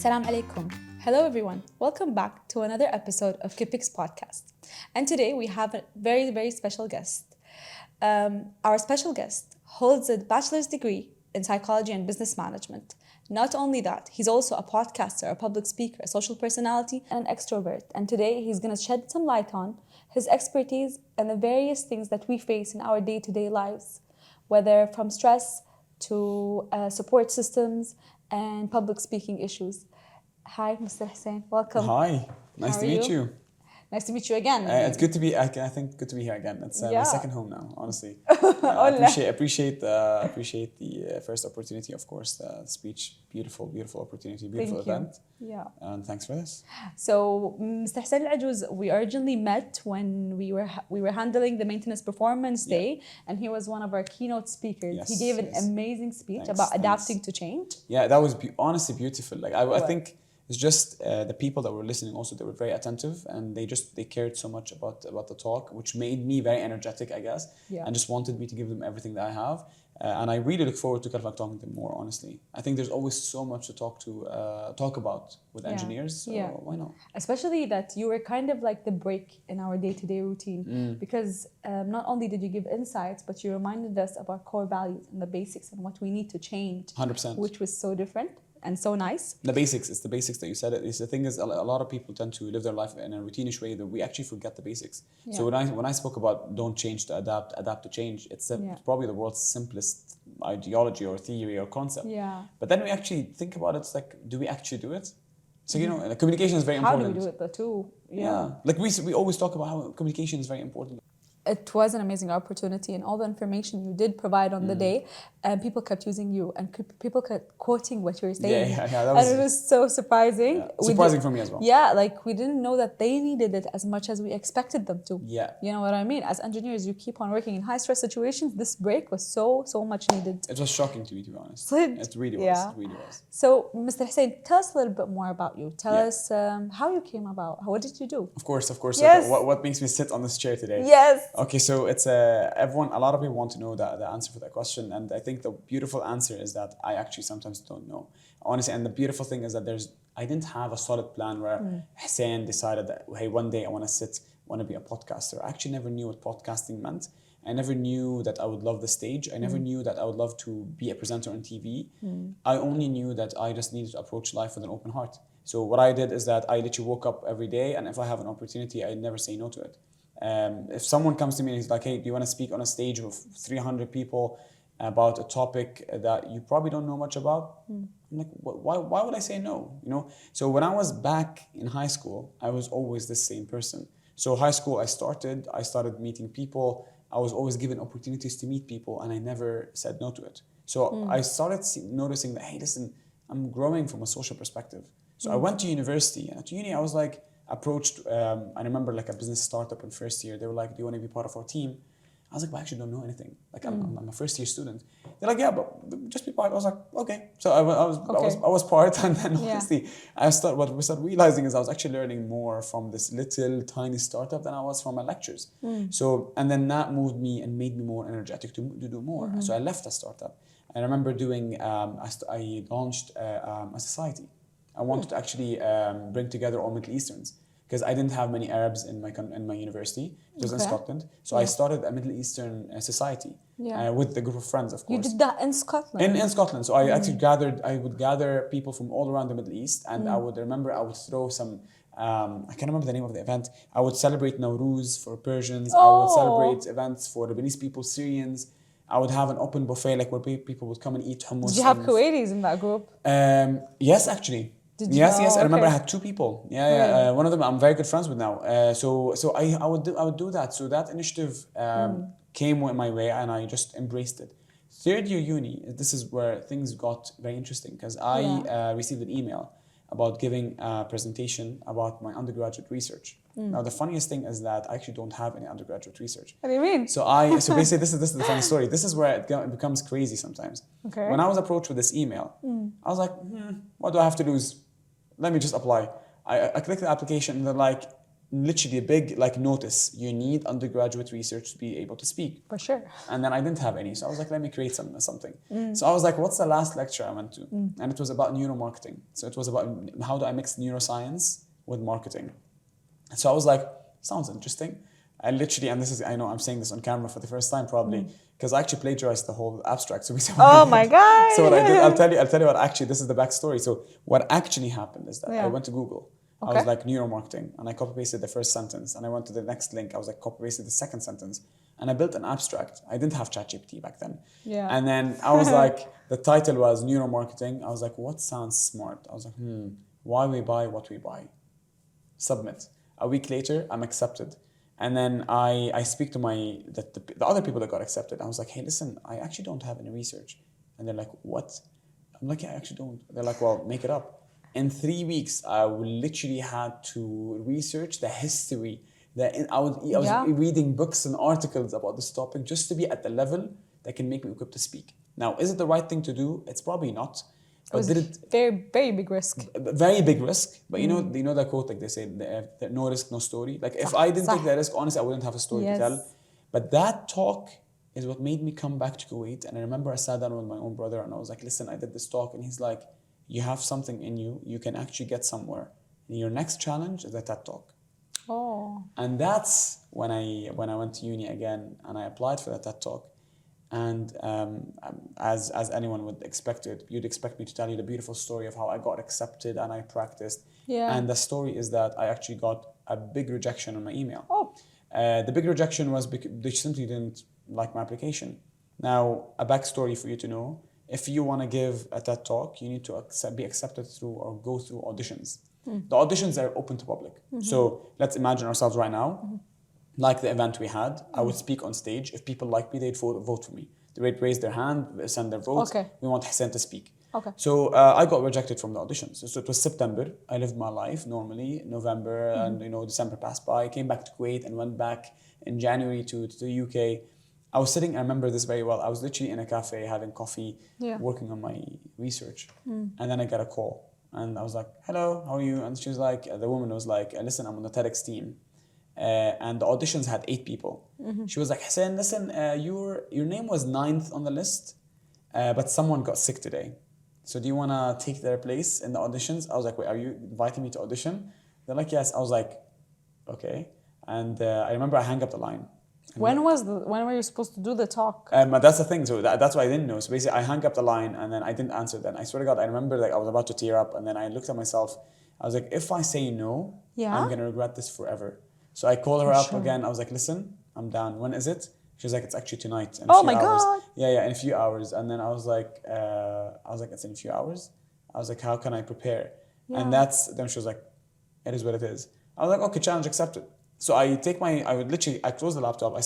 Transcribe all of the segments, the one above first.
Assalamu alaikum. Hello everyone. Welcome back to another episode of Kipik's podcast. And today we have a very, very special guest. Our special guest holds a bachelor's degree in psychology and business management. Not only that, he's also a podcaster, a public speaker, a social personality, and an extrovert. And today he's going to shed some light on his expertise and the various things that we face in our day-to-day lives, whether from stress to support systems and public speaking issues. Hi, Mr. Hussain. Welcome. Hi. Nice to meet you. Nice to meet you again. It's good to be. I think good to be here again. It's my second home now, honestly. I appreciate the first opportunity, of course. The speech, beautiful opportunity, beautiful event. Yeah. And thanks for this. So, Mr. Hussain El Ajouz, we originally met when we were handling the maintenance performance day, and he was one of our keynote speakers. Yes, he gave an amazing speech about adapting to change. Yeah, that was honestly beautiful. Like I think. It's just the people that were listening also, they were very attentive and they cared so much about the talk, which made me very energetic, I guess, and just wanted me to give them everything that I have. And I really look forward to kind of talking to them more, honestly. I think there's always so much to talk about with engineers, so why not? Especially that you were kind of like the break in our day-to-day routine because not only did you give insights, but you reminded us of our core values and the basics and what we need to change. 100%. Which was so different. And so nice. The basics, it's the basics that you said it. The thing is, a lot of people tend to live their life in a routinish way that we actually forget the basics. Yeah. So when I spoke about don't change to adapt to change, it's probably the world's simplest ideology or theory or concept. Yeah. But then we actually think about it, it's like, do we actually do it? So, communication is very important. How do we do it though too? Yeah. Like we always talk about how communication is very important. It was an amazing opportunity, and all the information you did provide on the day, and people kept using you, and people kept quoting what you were saying. Yeah. And it was so surprising. Yeah. Surprising for me as well. Yeah, like we didn't know that they needed it as much as we expected them to. Yeah. You know what I mean? As engineers, you keep on working in high stress situations. This break was so much needed. It was shocking to me, to be honest. It really was. Yeah. It really was. So, Mr. Hussain, tell us a little bit more about you. Tell us how you came about. What did you do? Of course. Yes. So what makes me sit on this chair today? Yes. Okay, so it's a lot of people want to know the answer for that question, and I think the beautiful answer is that I actually sometimes don't know, honestly. And the beautiful thing is that I didn't have a solid plan where Hussain decided that, hey, one day I want to be a podcaster. I actually never knew what podcasting meant. I never knew that I would love the stage. I never knew that I would love to be a presenter on TV. I only knew that I just needed to approach life with an open heart. So what I did is that I literally woke up every day, and if I have an opportunity, I never say no to it. If someone comes to me and he's like, hey, do you want to speak on a stage of 300 people about a topic that you probably don't know much about? I'm like, why would I say no? So when I was back in high school, I was always the same person. So high school, I started meeting people. I was always given opportunities to meet people, and I never said no to it. So I started noticing that, hey, listen, I'm growing from a social perspective. So I went to university, and at uni, I was like, approached, I remember like a business startup in first year. They were like, do you want to be part of our team? I was like, well, I actually don't know anything. Like I'm a first year student. They're like, yeah, but just be part. I was like, okay. So I was part, and then obviously what we started realizing is I was actually learning more from this little tiny startup than I was from my lectures. So, and then that moved me and made me more energetic to do more. So I left the startup. I remember doing, I launched a society. I wanted to actually bring together all Middle Easterns, because I didn't have many Arabs in my university. It was in Scotland. So I started a Middle Eastern society with a group of friends, of course. You did that in Scotland? In Scotland. So I actually would gather people from all around the Middle East, and I would throw some, I can't remember the name of the event. I would celebrate Nowruz for Persians. I would celebrate events for Lebanese people, Syrians. I would have an open buffet, like where people would come and eat hummus. Did you have Kuwaitis in that group? Yes, actually. Yes. I remember I had two people. One of them I'm very good friends with now. So I would do that. So that initiative came my way, and I just embraced it. Third year uni, this is where things got very interesting, because I received an email about giving a presentation about my undergraduate research. Now the funniest thing is that I actually don't have any undergraduate research. What do you mean? So basically this is the funny story. This is where it becomes crazy sometimes. Okay. When I was approached with this email, I was like, what do I have to lose? Let me just apply. I clicked the application, and they're like, literally a big like notice. You need undergraduate research to be able to speak. For sure. And then I didn't have any. So I was like, let me create something. So I was like, what's the last lecture I went to? And it was about neuromarketing. So it was about how do I mix neuroscience with marketing. So I was like, sounds interesting. I literally, and this is, I know I'm saying this on camera for the first time probably, because I actually plagiarized the whole abstract. So we said, Oh my God. So what I did, I'll tell you what actually, this is the backstory. So what actually happened is that I Yeah. went to Google. I Okay. was like neuromarketing and I copy pasted the first sentence and I went to the next link. I was like copy pasted the second sentence and I built an abstract. I didn't have ChatGPT back then. Yeah. And then I was like, the title was neuromarketing. I was like, what sounds smart? I was like, why we buy what we buy. Submit. A week later, I'm accepted. And then I speak to the other people that got accepted. I was like, hey, listen, I actually don't have any research. And they're like, what? I'm like, yeah, I actually don't. They're like, well, make it up. In 3 weeks, I literally had to research the history. I was Yeah. reading books and articles about this topic just to be at the level that can make me equipped to speak. Now, is it the right thing to do? It's probably not. It was a very, very big risk. Very big risk, but you know that quote, like they say, no risk, no story. Like if I didn't take that risk, honestly, I wouldn't have a story to tell. But that talk is what made me come back to Kuwait. And I remember I sat down with my own brother and I was like, listen, I did this talk, and he's like, you have something in you. You can actually get somewhere. And your next challenge is a TED talk. Oh. And that's when I went to uni again and I applied for the TED talk. And as anyone would expect it, you'd expect me to tell you the beautiful story of how I got accepted and I practiced. Yeah. And the story is that I actually got a big rejection on my email. Oh. The big rejection was because they simply didn't like my application. Now, a backstory for you to know, if you want to give a TED talk, you need to be accepted through or go through auditions. The auditions are open to public. So let's imagine ourselves right now. Like the event we had, I would speak on stage. If people like me, they'd vote for me. They would raise their hand, send their votes. Okay. We want Hussain to speak. Okay. So I got rejected from the auditions. So it was September. I lived my life normally. November and December passed by. I came back to Kuwait and went back in January to the UK. I was sitting, I remember this very well. I was literally in a cafe having coffee, working on my research. And then I got a call. And I was like, hello, how are you? And she was like, the woman was like, listen, I'm on the TEDx team. And the auditions had 8 people. She was like, Hussain, listen, your name was 9th on the list, but someone got sick today. So do you want to take their place in the auditions? I was like, wait, are you inviting me to audition? They're like, yes. I was like, okay. And I remember I hung up the line. When were you supposed to do the talk? But that's the thing. So that's what I didn't know. So basically, I hung up the line and then I didn't answer. Then I swear to God, I remember like I was about to tear up, and then I looked at myself. I was like, if I say no, I'm gonna regret this forever. So I called her up again. I was like, listen, I'm down. When is it? She was like, it's actually tonight. In a few hours. God. Yeah, in a few hours. And then I was like, it's in a few hours. I was like, how can I prepare? And then she was like, it is what it is. I was like, okay, challenge accepted. So I closed the laptop. I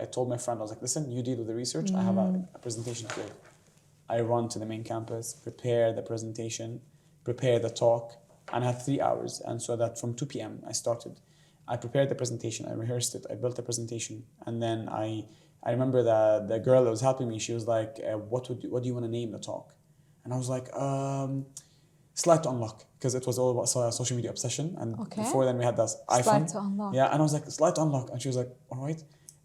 told my friend, I was like, listen, you deal with the research. I have a presentation to give. I run to the main campus, prepare the presentation, prepare the talk, and I had 3 hours. And so that from 2 p.m. I started. I prepared the presentation, I rehearsed it, I built the presentation, and then I remember the girl that was helping me, she was like, what do you want to name the talk? And I was like, Slide to Unlock, because it was all about social media obsession, and before then we had that iPhone. Slide to Unlock. Yeah, and I was like, Slide to Unlock, and she was like, all right.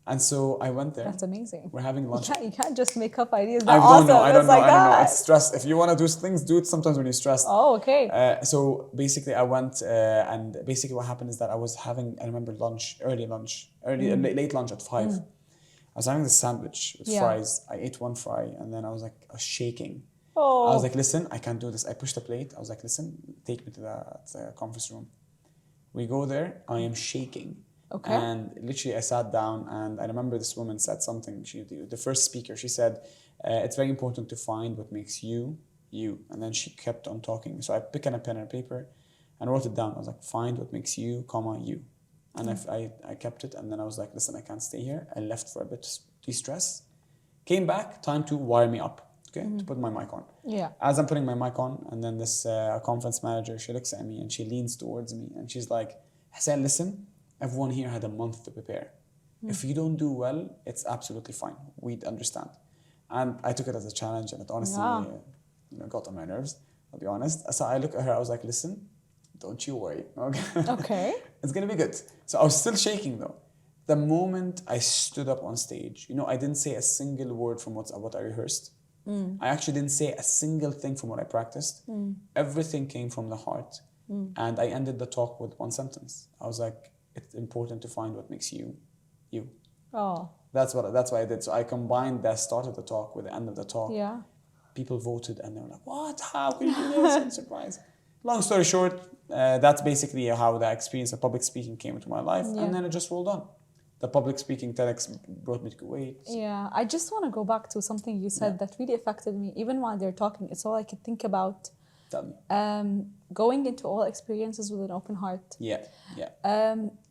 And so I went there. That's amazing. We're having lunch. You can't just make up ideas. I don't know. I don't know. That. It's stress. If you want to do things, do it sometimes when you're stressed. Oh, okay. So basically, I went and basically what happened is that I was having, I remember late lunch at 5. I was having this sandwich with fries. I ate one fry and then I was shaking. Oh. I was like, listen, I can't do this. I pushed the plate. I was like, listen, take me to the conference room. We go there. I am shaking. Okay. And literally I sat down and I remember this woman said something. The first speaker, she said, it's very important to find what makes you, you. And then she kept on talking. So I picked a pen and paper and wrote it down. I was like, find what makes you, you. And I kept it. And then I was like, listen, I can't stay here. I left for a bit to de-stress. Came back, time to wire me up, to put my mic on. Yeah. As I'm putting my mic on, and then this conference manager, she looks at me and she leans towards me and she's like, Hussain, listen, everyone here had a month to prepare. If you don't do well, it's absolutely fine. We'd understand. And I took it as a challenge, and it honestly got on my nerves, I'll be honest. So I look at her, I was like, listen, don't you worry. Okay. Okay. It's gonna be good. So I was still shaking though. The moment I stood up on stage, I didn't say a single word from what I rehearsed. I actually didn't say a single thing from what I practiced. Everything came from the heart. And I ended the talk with one sentence. I was like, it's important to find what makes you, you. Oh, That's what I did. So I combined the start of the talk with the end of the talk. yeah. People voted and they were like, what? How could you do this? I'm surprised. Long story short, that's basically how the experience of public speaking came into my life. Yeah. And then it just rolled on. The public speaking TEDx brought me to Kuwait. Yeah, I just want to go back to something you said that really affected me. Even while they're talking, it's all I could think about. Tell me. Going into all experiences with an open heart. Yeah, yeah.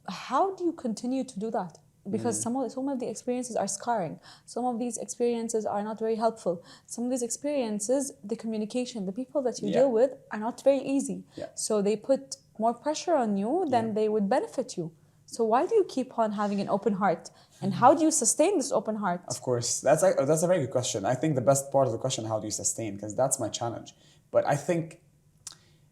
How do you continue to do that? Because some of the experiences are scarring. Some of these experiences are not very helpful. Some of these experiences, the communication, the people that you deal with are not very easy. Yeah. So they put more pressure on you than they would benefit you. So why do you keep on having an open heart? And how do you sustain this open heart? Of course, that's a very good question. I think the best part of the question, how do you sustain? Because that's my challenge. But I think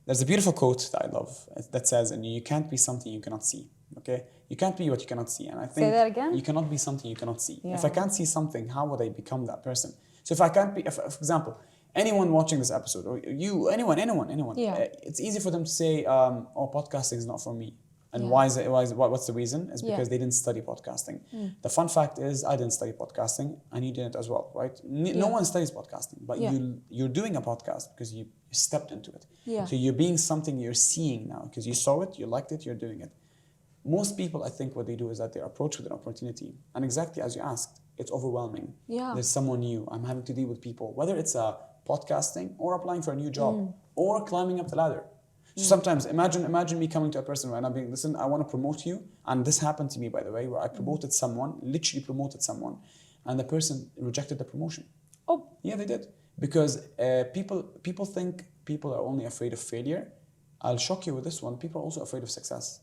there's a beautiful quote that I love that says, and you can't be something you cannot see. Okay? You can't be what you cannot see. And I think Say that again? you cannot be something you cannot see. Yeah. If I can't see something, how would I become that person? So if I can't be, for example, anyone watching this episode, or you, anyone, it's easy for them to say, oh, podcasting is not for me. And why is it? What's the reason? It's because they didn't study podcasting. The fun fact is, I didn't study podcasting, and you didn't as well, right? No one studies podcasting, but you're doing a podcast because you stepped into it. Yeah. So you're being something you're seeing now because you saw it, you liked it, you're doing it. Most people, I think, what they do is that they approach with an opportunity, and exactly as you asked, it's overwhelming. Yeah. There's someone new. I'm having to deal with people, whether it's podcasting or applying for a new job or climbing up the ladder. So sometimes imagine me coming to a person right now being, listen, I want to promote you. And this happened to me, by the way, where I promoted someone, literally promoted someone, and the person rejected the promotion. Oh. Yeah, they did. Because people think people are only afraid of failure. I'll shock you with this one. People are also afraid of success.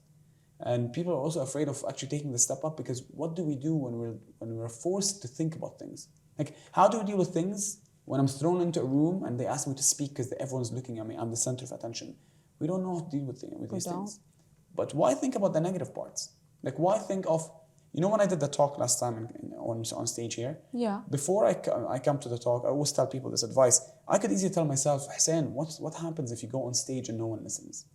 And people are also afraid of actually taking the step up, because what do we do when we're forced to think about things? Like, how do we deal with things when I'm thrown into a room and they ask me to speak because everyone's looking at me? I'm the center of attention. We don't know how to deal with these things. But why think about the negative parts? Like, why think of, when I did the talk last time on stage here, before I come to the talk, I always tell people this advice. I could easily tell myself, Hussain, what happens if you go on stage and no one listens?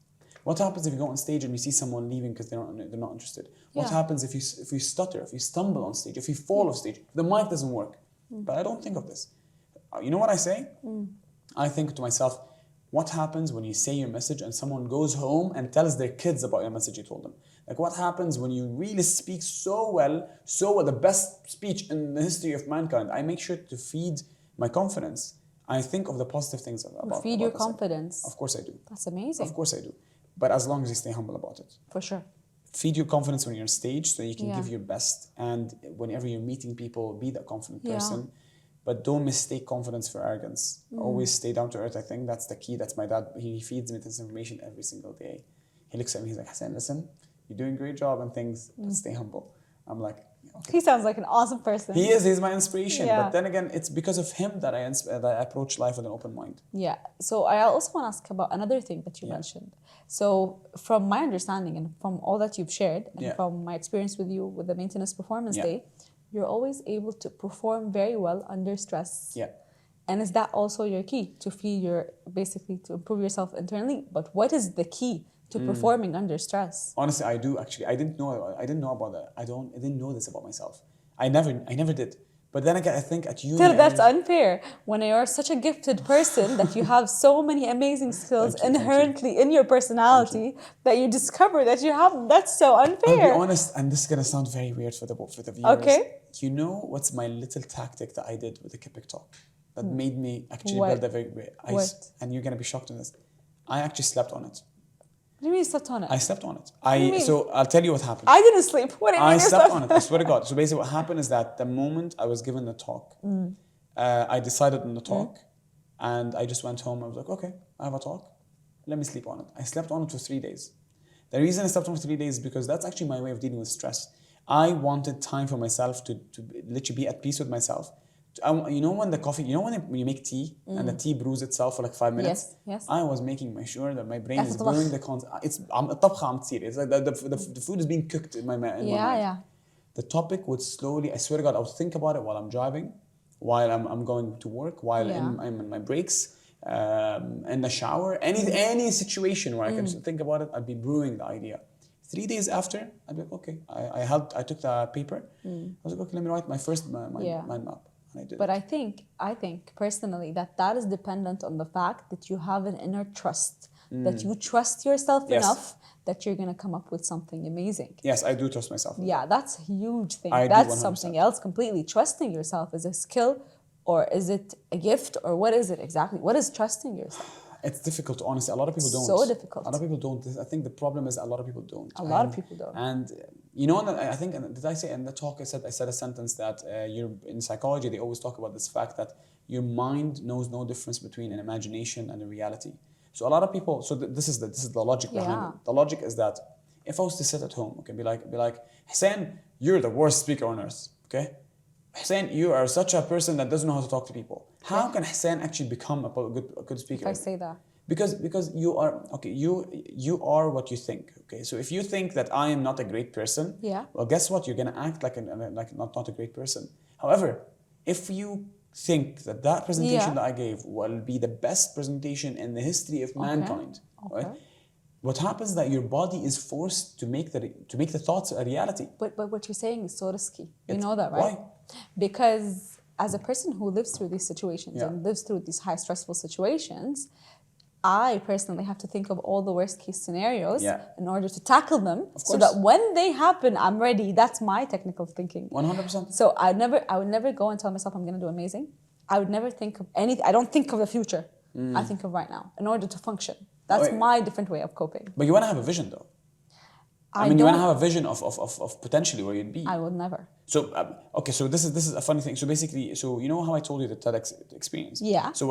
What happens if you go on stage and you see someone leaving because they're not interested? What happens if you stutter, if you stumble on stage, if you fall off stage, if the mic doesn't work? But I don't think of this. You know what I say? I think to myself, what happens when you say your message and someone goes home and tells their kids about your message you told them? Like, what happens when you really speak so well, the best speech in the history of mankind? I make sure to feed my confidence. I think of the positive things about feed your myself. confidence. Of course I do. That's amazing. Of course I do. But as long as you stay humble about it. For sure. Feed your confidence when you're on stage so you can give your best. And whenever you're meeting people, be that confident person. But don't mistake confidence for arrogance. Always stay down to earth. I think that's the key. That's my dad. He feeds me this information every single day. He looks at me, he's like, Hussain, listen, you're doing a great job and things, but stay humble. I'm like, okay. He sounds like an awesome person. He's my inspiration. But then again, it's because of him that I approach life with an open mind. Yeah. So I also want to ask about another thing that you mentioned. So from my understanding and from all that you've shared and from my experience with you with the maintenance performance day, you're always able to perform very well under stress. Yeah. And is that also your key to to improve yourself internally? But what is the key to performing under stress? Honestly, I do actually. I didn't know about that. I didn't know this about myself. I never did. But then again, I think at uni... Still, that's unfair. When you are such a gifted person that you have so many amazing skills inherently in your personality that you discover that you have, that's so unfair. I'll be honest, and this is going to sound very weird for the viewers. Okay. You know what's my little tactic that I did with the Kipik talk that made me actually build a very... And you're going to be shocked in this. I actually slept on it. What do you mean you slept on it? I slept on it. So I'll tell you what happened. I didn't sleep. What do you mean I you slept on it. I swear to God. So basically what happened is that the moment I was given the talk, I decided on the talk and I just went home. I was like, okay, I have a talk. Let me sleep on it. I slept on it for 3 days. The reason I slept on it for 3 days is because that's actually my way of dealing with stress. I wanted time for myself to literally be at peace with myself. You know when the coffee, you know when you make tea and the tea brews itself for like 5 minutes? Yes, yes. I was making sure that my brain That's is الطبخ. brewing the concept. الطبخة عم تصير. It's like the food is being cooked in my mind. Yeah. The topic would slowly, I swear to God, I would think about it while I'm driving, while I'm going to work, while I'm in my breaks, in the shower, any situation where I can think about it, I'd be brewing the idea. 3 days after, I'd be like, okay, I took the paper. I was like, okay, let me write my first mind map. And I did. But I think personally that is dependent on the fact that you have an inner trust, that you trust yourself Yes. enough that you're gonna come up with something amazing. Yes, I do trust myself. Yeah, that's a huge thing. I do That's 100%. something else completely. Trusting yourself is a skill, or is it a gift, or what is it exactly? What is trusting yourself? It's difficult, honestly. A lot of people don't. So difficult. A lot of people don't. I think the problem is a lot of people don't. A lot of people don't. And you know, I think, did I say in the talk, I said a sentence that you're in psychology, they always talk about this fact that your mind knows no difference between an imagination and a reality. So a lot of people, so this is the logic behind it. The logic is that if I was to sit at home, okay, be like, Hussain, you're the worst speaker on earth, okay? Hussain, you are such a person that doesn't know how to talk to people. How can Hussain actually become a good speaker? If I say that. Because you are, okay, you are what you think, okay? So if you think that I am not a great person, well, guess what? You're gonna act like not a great person. However, if you think that presentation that I gave will be the best presentation in the history of mankind, right? What happens is that your body is forced to make the thoughts a reality. But what you're saying is so risky. You know that, right? Why? Because as a person who lives through these situations and lives through these high stressful situations, I personally have to think of all the worst case scenarios in order to tackle them, so that when they happen, I'm ready. That's my technical thinking. 100%. So I would never go and tell myself I'm going to do amazing. I would never think of anything. I don't think of the future. I think of right now in order to function. That's my different way of coping. But you want to have a vision, though. I mean, you want to have a vision of potentially where you'd be. I will never. So okay, so this is a funny thing. So basically, so you know how I told you the TEDx experience. Yeah. So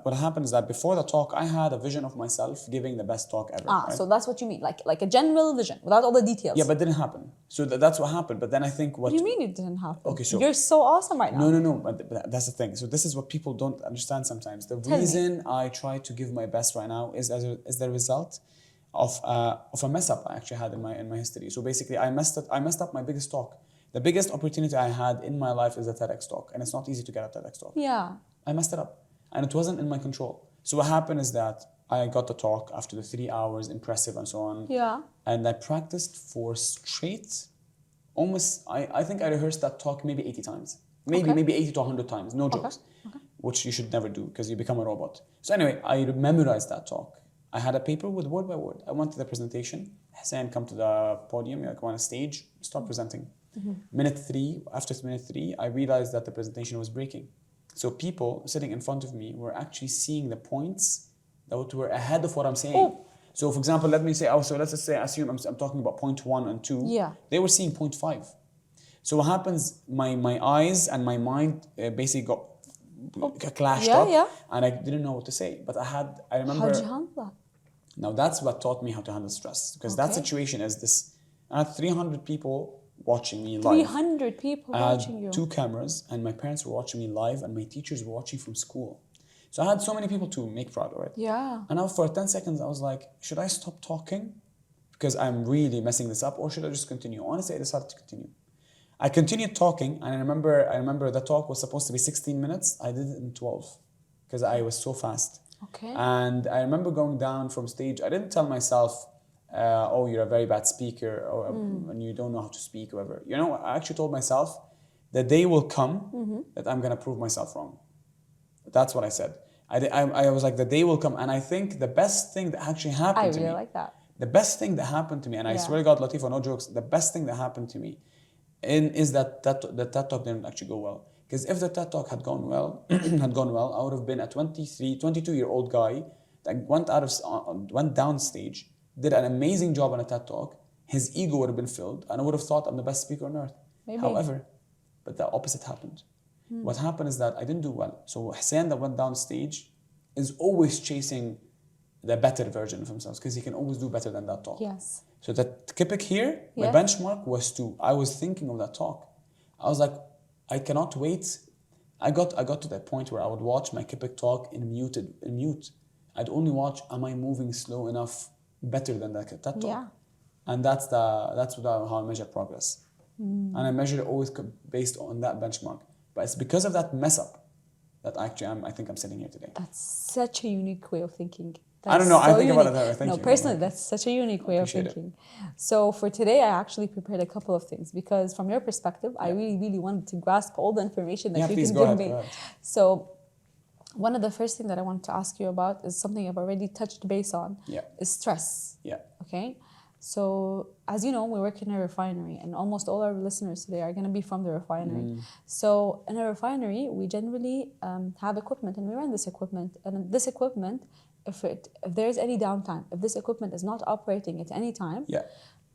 what happened is that before the talk, I had a vision of myself giving the best talk ever. Right? So that's what you mean, like a general vision without all the details. Yeah, but it didn't happen. So that's what happened. But then I think What do you mean it didn't happen? Okay, so you're so awesome right now. No. But that's the thing. So this is what people don't understand sometimes. The reason I try to give my best right now is the result of a mess up I actually had in my history. So basically, I messed up my biggest talk. The biggest opportunity I had in my life is a TEDx talk, and it's not easy to get a TEDx talk. Yeah. I messed it up, and it wasn't in my control. So what happened is that I got the talk after the 3 hours, impressive and so on. Yeah. And I practiced for straight, almost, I think I rehearsed that talk maybe 80 times. Maybe 80 to 100 times, no jokes. Okay. Which you should never do because you become a robot. So anyway, I memorized that talk. I had a paper with word by word. I went to the presentation. Hussain, come to the podium, you come on a stage, start presenting. After minute three, I realized that the presentation was breaking. So people sitting in front of me were actually seeing the points that were ahead of what I'm saying. Oh. So for example, let's just say, assume I'm talking about point 1 and 2. Yeah. They were seeing point 5. So what happens, my eyes and my mind basically got clashed up, and I didn't know what to say. But I remember. How'd you handle that? Now that's what taught me how to handle stress, because that situation is this. I had 300 people watching me live. 300 people watching you. 2 cameras, and my parents were watching me live, and my teachers were watching from school. So I had so many people to make proud, right? Yeah. And now for 10 seconds, I was like, should I stop talking because I'm really messing this up, or should I just continue? Honestly, I decided to continue. I continued talking, and I remember the talk was supposed to be 16 minutes. I did it in 12 because I was so fast. Okay. And I remember going down from stage. I didn't tell myself, oh, you're a very bad speaker, or and you don't know how to speak, or whatever. You know, I actually told myself the day will come that I'm going to prove myself wrong. That's what I said. I was like, the day will come. And I think the best thing that actually happened to me. I really like that. The best thing that happened to me, and I swear to God, Latifa, no jokes, the best thing that happened to me is that the TED Talk didn't actually go well. Because if the TED Talk had gone well, I would have been a 22-year-old guy that went down stage, did an amazing job on a TED Talk. His ego would have been filled, and I would have thought I'm the best speaker on earth. Maybe. However, but the opposite happened. What happened is that I didn't do well. So Hussain that went down stage is always chasing the better version of himself, because he can always do better than that talk. Yes. So that Kipik here, my benchmark was 2. I was thinking of that talk. I was like, I cannot wait I got to that point where I would watch my Kipik talk in mute. I'd only watch, am I moving slow enough, better than that TED talk? Yeah. And how I measure progress. And I measure it always based on that benchmark. But it's because of that mess up that actually I think I'm sitting here today. That's such a unique way of thinking. I don't know. I think about it that way. Thank No, you. personally, that's such a unique way of Appreciate it. thinking. So for today, I actually prepared a couple of things because from your perspective, I really, really wanted to grasp all the information that you please can go give ahead, me. go ahead. So one of the first things that I wanted to ask you about is something I've already touched base on. Yeah. Is stress. Yeah. Okay. So as you know, we work in a refinery, and almost all our listeners today are going to be from the refinery. So in a refinery, we generally have equipment, and we run this equipment. And this equipment, if there's any downtime, if this equipment is not operating at any time,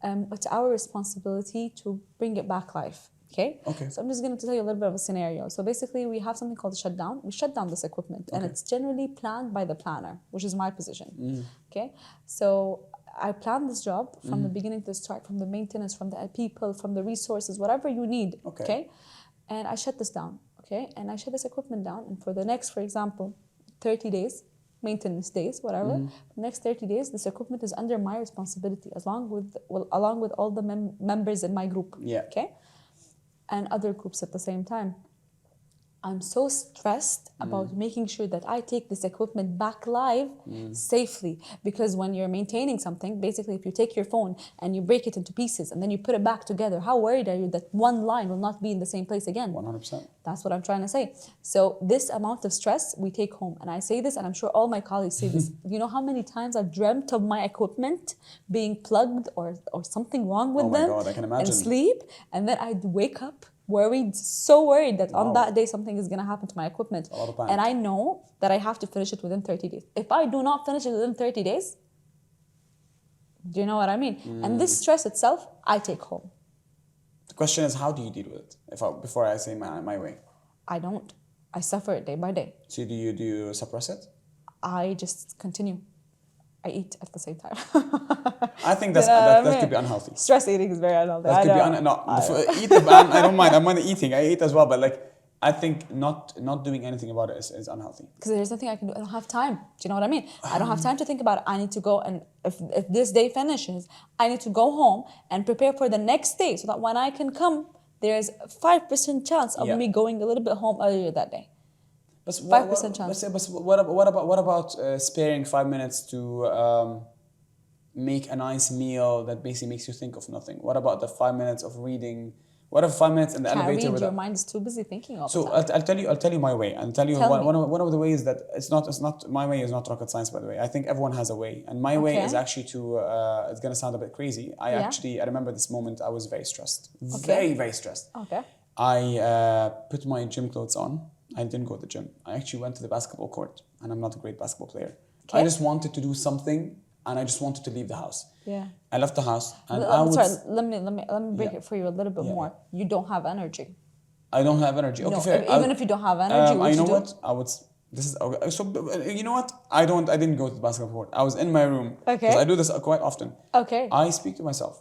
it's our responsibility to bring it back live. Okay. So I'm just going to tell you a little bit of a scenario. So basically, we have something called a shutdown. We shut down this equipment, and it's generally planned by the planner, which is my position. Okay. So I plan this job from the beginning to start, from the maintenance, from the people, from the resources, whatever you need. Okay. And I shut this down. Okay. And I shut this equipment down. And for the next, for example, 30 days, maintenance days, whatever, the next 30 days, this equipment is under my responsibility, along with all the members in my group. Okay. And other groups at the same time. I'm so stressed about making sure that I take this equipment back live safely. Because when you're maintaining something, basically if you take your phone and you break it into pieces and then you put it back together, how worried are you that one line will not be in the same place again? 100%. That's what I'm trying to say. So this amount of stress we take home. And I say this, and I'm sure all my colleagues say this. You know how many times I've dreamt of my equipment being plugged or something wrong with them? Oh my God, I can imagine. And sleep. And then I'd wake up worried, so worried that on that day something is going to happen to my equipment. And I know that I have to finish it within 30 days. If I do not finish it within 30 days, do you know what I mean? And this stress itself, I take home. The question is, how do you deal with it? Before I say my way. I don't. I suffer it day by day. So do you suppress it? I just continue. I eat at the same time. I think that could be unhealthy. Stress eating is very unhealthy. That could be I don't mind. I'm not eating. I eat as well, but like I think not doing anything about it is unhealthy. Because there's nothing I can do. I don't have time. Do you know what I mean? I don't have time to think about it. I need to go, and if this day finishes, I need to go home and prepare for the next day so that when I can come, there's a 5% chance of me going a little bit home earlier that day. 5% chance. But what about sparing 5 minutes to make a nice meal that basically makes you think of nothing? What about the 5 minutes of reading? What if 5 minutes in the elevator? Your mind is too busy thinking of it. So I'll tell you my way. I'll tell you one of the ways that it's not my way is not rocket science, by the way. I think everyone has a way, and my way is actually to. It's gonna sound a bit crazy. I remember this moment. I was very stressed, very stressed. Okay. I put my gym clothes on. I didn't go to the gym. I actually went to the basketball court, and I'm not a great basketball player. I just wanted to do something, and I just wanted to leave the house. Yeah. I left the house, and let me break it for you a little bit more. You don't have energy. I don't have energy. Okay, no, fair. Even if you don't have energy, you know what? I would. This is okay. So you know what? I didn't go to the basketball court. I was in my room. Okay. Because I do this quite often. Okay. I speak to myself.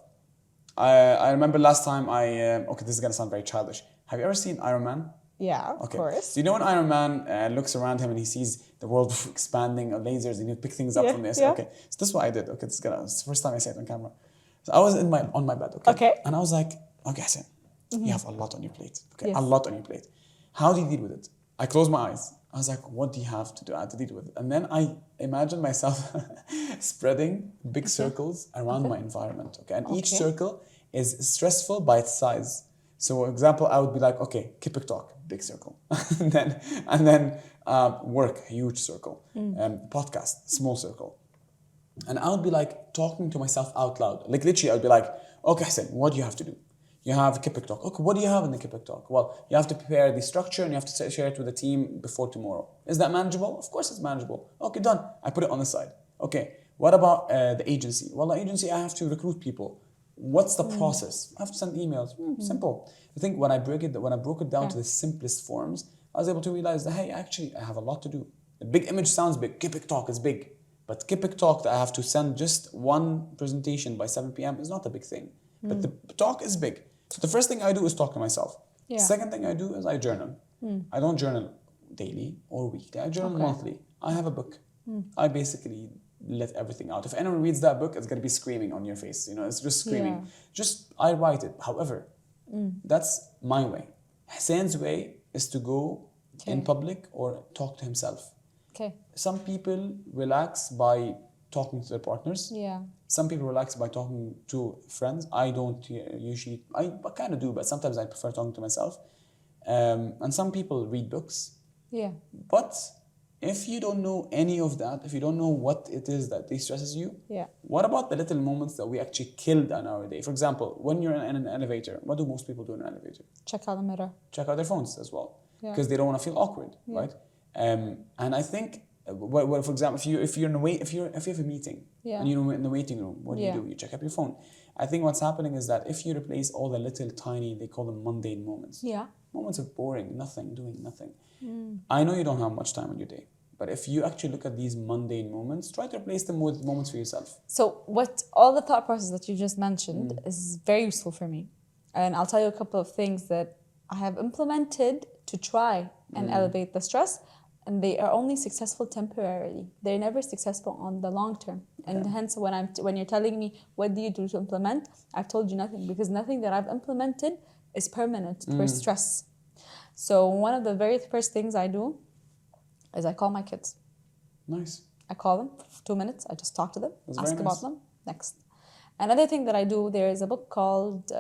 I remember last time okay, this is gonna sound very childish. Have you ever seen Iron Man? Yeah, of course. So you know when Iron Man looks around him and he sees the world expanding of lasers and you pick things up from this? Yeah. Okay, so this is what I did. Okay, it's the first time I say it on camera. So I was on my bed, okay? And I was like, okay, Hussain, you have a lot on your plate. Okay, a lot on your plate. How do you deal with it? I closed my eyes. I was like, what do you have to do? I had to deal with it. And then I imagined myself spreading big circles around my environment. Okay, and each circle is stressful by its size. So, for example, I would be like, okay, Kipik talk, big circle, and then work, huge circle, podcast, small circle, and I would be like talking to myself out loud, like literally, I would be like, okay, Hussain, what do you have to do? You have Kipik talk. Okay, what do you have in the Kipik talk? Well, you have to prepare the structure and you have to share it with the team before tomorrow. Is that manageable? Of course, it's manageable. Okay, done. I put it on the side. Okay, what about the agency? Well, the agency, I have to recruit people. What's the process? I have to send emails. Simple. I think when I broke it down to the simplest forms, I was able to realize that, hey, actually, I have a lot to do. The big image sounds big. Kipik talk is big. But Kipik talk that I have to send just one presentation by 7 p.m. is not a big thing. But the talk is big. So the first thing I do is talk to myself. Yeah. The second thing I do is I journal. I don't journal daily or weekly. I journal monthly. I have a book. I basically let everything out. If anyone reads that book, it's going to be screaming on your face. You know, it's just screaming. Just, I write it. However, that's my way. Hussein's way is to go in public or talk to himself. Okay. Some people relax by talking to their partners. Yeah. Some people relax by talking to friends. I don't usually, I kind of do, but sometimes I prefer talking to myself. And some people read books. Yeah. But if you don't know any of that, if you don't know what it is that de-stresses you, what about the little moments that we actually killed in our day? For example, when you're in an elevator, what do most people do in an elevator? Check out the mirror. Check out their phones as well. Because they don't want to feel awkward, right? And I think, well, for example, if you have a meeting and you're in the waiting room, what do? You check up your phone. I think what's happening is that if you replace all the little tiny, they call them mundane moments. Moments of boring, nothing, doing nothing. I know you don't have much time on your day, but if you actually look at these mundane moments, try to replace them with moments for yourself. So all the thought process that you just mentioned is very useful for me. And I'll tell you a couple of things that I have implemented to try and elevate the stress, and they are only successful temporarily. They're never successful on the long term. And hence, when you're telling me what do you do to implement, I've told you nothing, because nothing that I've implemented is permanent for stress. So one of the very first things I do is I call my kids. Nice. I call them for 2 minutes. I just talk to them, That's ask very about nice. them. Next. Another thing that I do, there is a book called,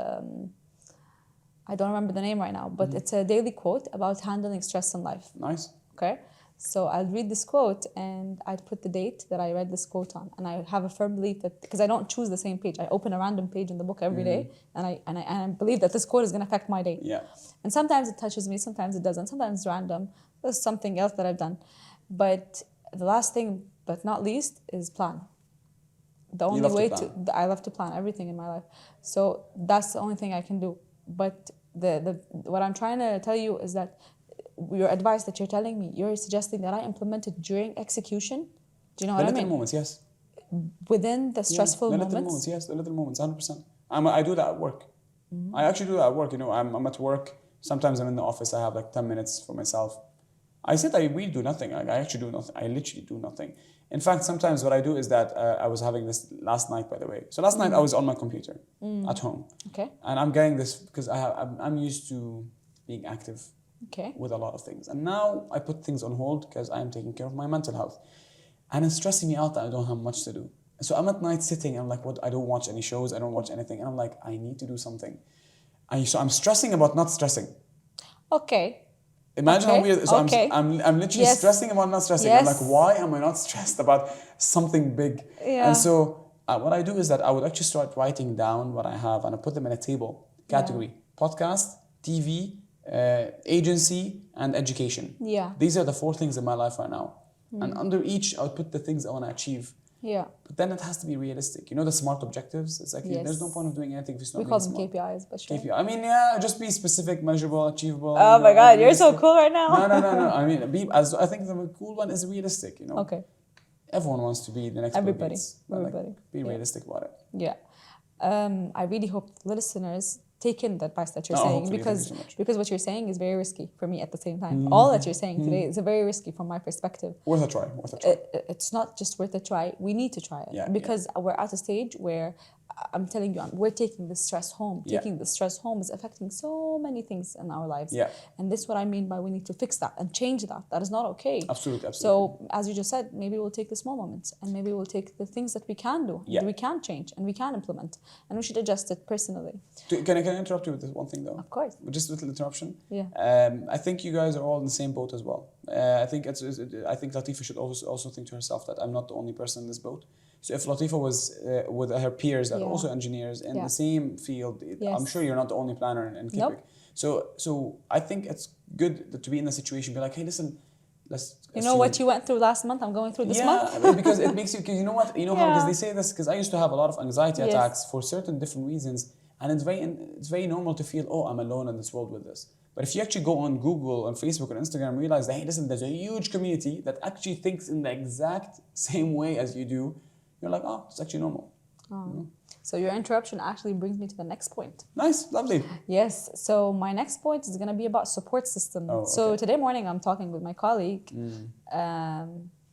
I don't remember the name right now, but it's a daily quote about handling stress in life. Nice. Okay? So I'll read this quote and I'd put the date that I read this quote on. And I have a firm belief that, because I don't choose the same page, I open a random page in the book every day, and I believe that this quote is going to affect my day. Yeah. And sometimes it touches me, sometimes it doesn't, sometimes it's random. There's something else that I've done. But the last thing, but not least, is plan. The only way to I love to plan everything in my life. So that's the only thing I can do. But what I'm trying to tell you is that your advice that you're telling me, you're suggesting that I implement it during execution. Do you know what I mean? The little moments, yes. Within the stressful the moments? little moments, yes, the little moments, 100%. I do that at work. I actually do that at work. You know, I'm at work. Sometimes I'm in the office. I have like 10 minutes for myself. I said I really do nothing. I actually do nothing. I literally do nothing. In fact, sometimes what I do is that I was having this last night, by the way. So last night I was on my computer at home. Okay. And I'm getting this because I'm used to being active. Okay. With a lot of things. And now I put things on hold because I am taking care of my mental health. And it's stressing me out that I don't have much to do. So I'm at night sitting, I'm like, what? I don't watch any shows, I don't watch anything. And I'm like, I need to do something. So I'm stressing about not stressing. Okay. Imagine how weird. So I'm literally stressing about not stressing. I'm like, why am I not stressed about something big? Yeah. And so what I do is that I would actually start writing down what I have and I put them in a table category. Podcast, TV, agency, and education. Yeah. These are the 4 things in my life right now. And under each, I would put the things I want to achieve. Yeah. But then it has to be realistic. You know the SMART objectives? It's like there's no point of doing anything if it's not We call them smart. KPIs, but sure. KPI. I mean, yeah, just be specific, measurable, achievable. Oh my God, you're so cool right now. No. I mean, I think the cool one is realistic, you know. Okay. Everyone wants to be the next Everybody. Bill Gates, but, Everybody. Like, be realistic about it. Yeah. I really hope the listeners take in the advice that you're saying, because what you're saying is very risky for me at the same time. All that you're saying today is very risky from my perspective. Worth a try. It's not just worth a try. We need to try it because we're at a stage where I'm telling you, we're taking the stress home. Taking the stress home is affecting so many things in our lives. And this is what I mean by we need to fix that and change that. That is not okay. Absolutely. So as you just said, maybe we'll take the small moments and maybe we'll take the things that we can do, and we can change and we can implement, and we should adjust it personally. Can I interrupt you with this one thing though? Of course. Just a little interruption. Yeah. I think you guys are all in the same boat as well. I think Latifa should also think to herself that I'm not the only person in this boat. So if Latifa was with her peers that are also engineers in the same field, I'm sure you're not the only planner in Kipik. So I think it's good to be in a situation, be like, hey, listen, let's. You know what you went through last month? I'm going through this month. Yeah, because it makes you. Because you know what? You know how? Because they say this. Because I used to have a lot of anxiety attacks for certain different reasons, and it's very normal to feel, oh, I'm alone in this world with this. But if you actually go on Google, on Facebook, and Instagram, realize that hey, listen, there's a huge community that actually thinks in the exact same way as you do. You're like, oh, it's actually normal. Oh. You know? So your interruption actually brings me to the next point. Nice, lovely. Yes. So my next point is going to be about support system. Oh, So okay. today morning I'm talking with my colleague,